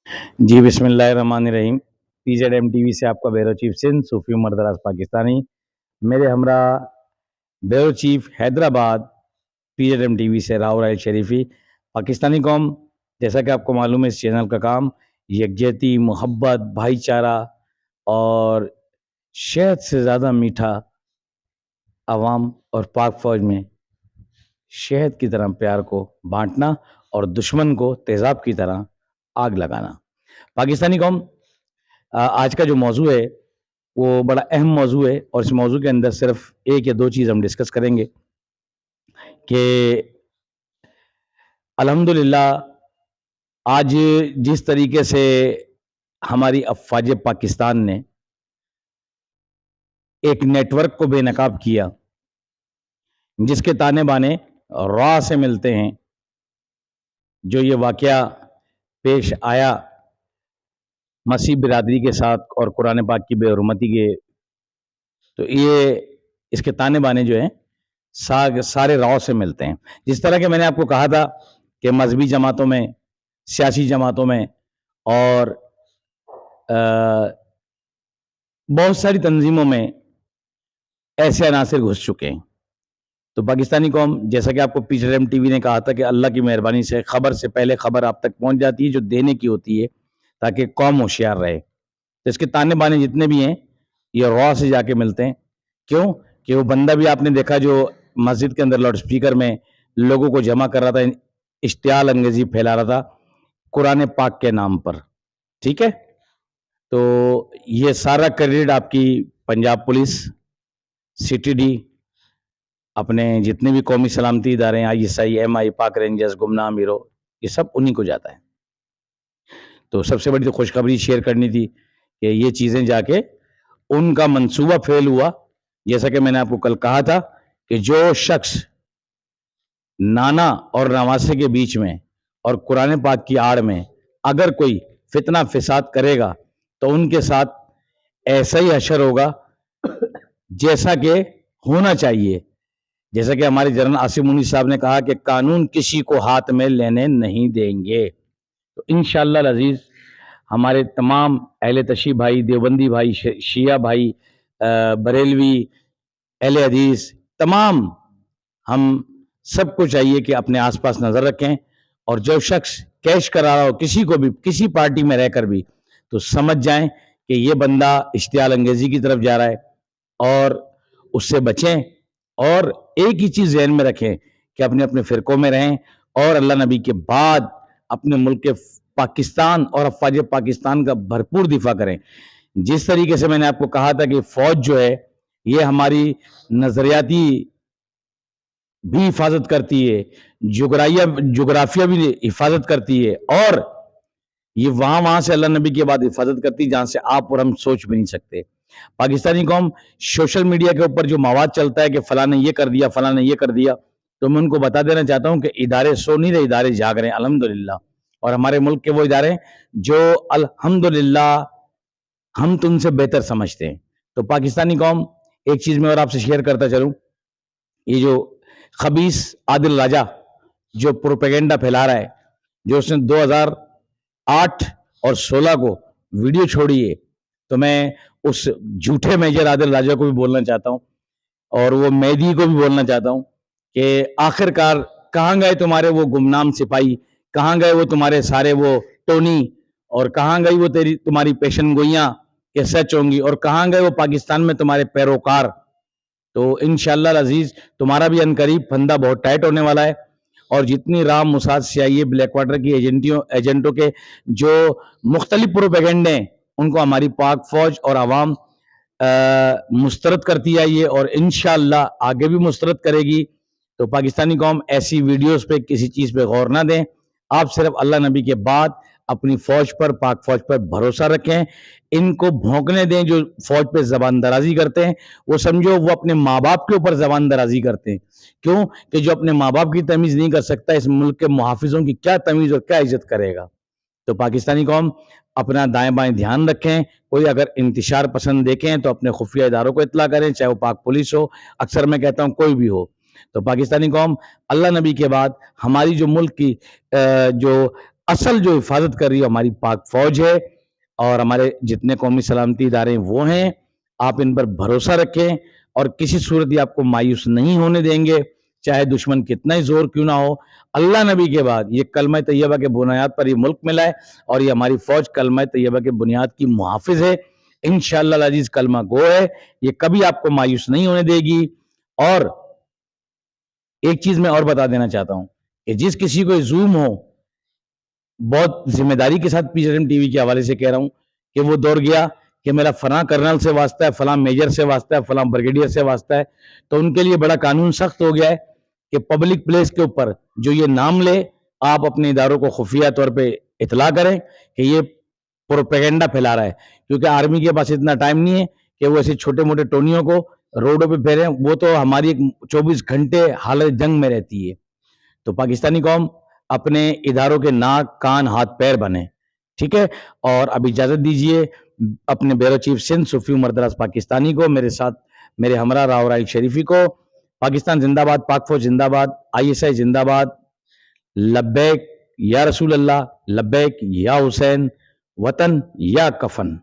जी बिस्मिल्लाहिर्रहमानिर्रहीम। PZM TV से आपका ब्यूरो चीफ सिंध सूफी उमर दराज पाकिस्तानी। मेरे हमरा bureau chief Hyderabad PZM TV से राव राय शरीफी। पाकिस्तानी कौम, जैसा कि आपको मालूम है, इस चैनल का काम यकजहती, मोहब्बत, भाईचारा और शहद से ज़्यादा मीठा अवाम और पाक फ़ौज में शहद की तरह प्यार को बांटना और दुश्मन को तेज़ाब की तरह आग लगाना। पाकिस्तानी कौम, आज का जो मौजू है वो बड़ा अहम मौजू है और इस मौजू के अंदर सिर्फ एक या दो चीज़ हम डिस्कस करेंगे कि अल्हम्दुलिल्लाह आज जिस तरीके से हमारी अफ़वाज पाकिस्तान ने एक नेटवर्क को बेनकाब किया, जिसके ताने बाने रॉ से मिलते हैं। जो ये वाक़या पेश आया मसीह बिरादरी के साथ और कुरान पाक की बेहुरमती के, तो ये इसके ताने बाने जो हैं सारे राव से मिलते हैं। जिस तरह के मैंने आपको कहा था कि मजहबी जमातों में, सियासी जमातों में और बहुत सारी तंजीमों में ऐसे अनासिर घुस चुके हैं। तो पाकिस्तानी कौम, जैसा कि आपको PZM टीवी ने कहा था कि अल्लाह की मेहरबानी से खबर से पहले खबर आप तक पहुंच जाती है जो देने की होती है, ताकि कौम होशियार रहे। तो इसके ताने बाने जितने भी हैं ये रॉ से जाके मिलते हैं। क्यों कि वो बंदा भी आपने देखा जो मस्जिद के अंदर लाउड स्पीकर में लोगों को जमा कर रहा था, इश्तियाल अंगेजी फैला रहा था कुरान पाक के नाम पर। ठीक है, तो ये सारा क्रेडिट आपकी पंजाब पुलिस, CTD, अपने जितने भी कौमी सलामती इदारे हैं, ISI, MI, पाक रेंजर्स, गुमनाम हीरो, ये सब उन्हीं को जाता है। तो सबसे बड़ी तो खुशखबरी शेयर करनी थी कि ये चीज़ें जाके उनका मंसूबा फेल हुआ। जैसा कि मैंने आपको कल कहा था कि जो शख्स नाना और नवासे के बीच में और कुरान पाक की आड़ में अगर कोई फितना फिसाद करेगा तो उनके साथ ऐसा ही हशर होगा जैसा कि होना चाहिए। जैसा कि हमारे जनरल आसिम मुनीर साहब ने कहा कि कानून किसी को हाथ में लेने नहीं देंगे। तो इंशाअल्लाह अजीज हमारे तमाम अहले तशरीफ भाई, देवबंदी भाई, शिया भाई, बरेलवी, अहले हदीस, तमाम हम सबको चाहिए कि अपने आसपास नज़र रखें और जो शख्स कैश करा रहा हो किसी को भी, किसी पार्टी में रहकर भी, तो समझ जाएं कि ये बंदा इश्तियाल अंगेजी की तरफ जा रहा है और उससे बचें। और एक ही चीज़ ज़हन में रखें कि अपने अपने फ़िरक़ों में रहें और अल्लाह नबी के बाद अपने मुल्क के पाकिस्तान और अफ़वाज पाकिस्तान का भरपूर दिफा करें। जिस तरीके से मैंने आपको कहा था कि फ़ौज जो है ये हमारी नज़रियाती भी हिफाजत करती है, जोग्राफिया भी हिफाजत करती है और ये वहां से अल्लाह नबी के बाद हिफाजत करती है जहां से आप और हम सोच भी नहीं सकते। पाकिस्तानी कौम, सोशल मीडिया के ऊपर जो मवाद चलता है कि फलां ने ये कर दिया, फलां ने ये कर दिया, तो मैं उनको बता देना चाहता हूं कि इदारे सो नहीं रहे, इदारे जाग रहे हैं अल्हम्दुलिल्लाह। और हमारे मुल्क के वो इदारे जो अल्हम्दुलिल्लाह हम तुमसे बेहतर समझते हैं। तो पाकिस्तानी कौम, एक चीज मैं और आपसे शेयर करता चलूं, ये जो खबीस आदिल राजा जो प्रोपेगेंडा फैला रहा है, जो उसने 2008 और 16 को वीडियो छोड़ी है, तो मैं उस झूठे मेजर आदिल राजा को भी बोलना चाहता हूं और वो मेहदी को भी बोलना चाहता हूं कि आखिरकार कहां गए तुम्हारे वो गुमनाम सिपाही, कहां गए वो तुम्हारे सारे वो टोनी, और कहां गई वो तुम्हारी पेशन गोइयां के सच होंगी, और कहां गए वो पाकिस्तान में तुम्हारे पैरोकार। तो इंशाअल्लाह अजीज तुम्हारा भी अनकरीब फंदा बहुत टाइट होने वाला है और जितनी Ram Mossad CIA black water की एजेंटों के जो मुख्तलिफ प्रोपेगेंडे हैं उनको हमारी पाक फौज और आवाम मुस्तरद करती आई है और इंशाअल्लाह आगे भी मुस्तरद करेगी। तो पाकिस्तानी कौम, ऐसी वीडियोस पे किसी चीज़ पे गौर ना दें। आप सिर्फ अल्लाह नबी के बाद अपनी फौज पर, पाक फौज पर भरोसा रखें। इनको भौंकने दें जो फौज पे जबान दराजी करते हैं। वो समझो वो अपने माँ बाप के ऊपर जबान दराजी करते हैं। क्यों कि जो अपने माँ बाप की तमीज़ नहीं कर सकता, इस मुल्क के मुहाफिजों की क्या तमीज़ और क्या इज्जत करेगा। तो पाकिस्तानी कौम, अपना दाएं बाएं ध्यान रखें। कोई अगर इंतशार पसंद देखें तो अपने खुफिया इदारों को इत्तला करें, चाहे वो पाक पुलिस हो, अक्सर मैं कहता हूं कोई भी हो। तो पाकिस्तानी कौम, अल्लाह नबी के बाद हमारी जो मुल्क की जो اصل جو حفاظت کر رہی ہے ہماری پاک فوج ہے اور ہمارے جتنے قومی سلامتی ادارے ہیں وہ ہیں. آپ ان پر بھروسہ رکھیں اور کسی صورت یہ آپ کو مایوس نہیں ہونے دیں گے, چاہے دشمن کتنا ہی زور کیوں نہ ہو. اللہ نبی کے بعد یہ کلمہ طیبہ کے بنیاد پر یہ ملک ملا ہے اور یہ ہماری فوج کلمہ طیبہ کے بنیاد کی محافظ ہے. انشاءاللہ العزیز کلمہ گو ہے, یہ کبھی آپ کو مایوس نہیں ہونے دے گی. اور ایک چیز میں اور بتا دینا چاہتا ہوں کہ جس کسی کو زوم ہو, بہت ذمہ داری کے ساتھ پیس ٹی وی کے حوالے سے کہہ رہا ہوں کہ وہ دوڑ گیا کہ میرا فلاں کرنل سے واسطہ ہے, فلاں میجر سے واسطہ ہے, فلاں بریگیڈیئر سے واسطہ ہے, تو ان کے لیے بڑا قانون سخت ہو گیا ہے کہ پبلک پلیس کے اوپر جو یہ نام لے, آپ اپنے اداروں کو خفیہ طور پہ اطلاع کریں کہ یہ پروپیگنڈا پھیلا رہا ہے, کیونکہ آرمی کے پاس اتنا ٹائم نہیں ہے کہ وہ ایسے چھوٹے موٹے ٹونیوں کو روڈوں پہ پھیریں. وہ تو ہماری 24 گھنٹے حالت جنگ میں رہتی ہے. تو پاکستانی قوم اپنے اداروں کے ناک کان ہاتھ پیر بنے, ٹھیک ہے. اور اب اجازت دیجئے اپنے بیورو چیف سندھ صوفی عمر دراز پاکستانی کو, میرے ساتھ میرے ہمراہ راؤ رائل شریفی کو, پاکستان زندہ باد, پاک فوج زندہ باد, ISI زندہ باد, لبیک یا رسول اللہ, لبیک یا حسین, وطن یا کفن.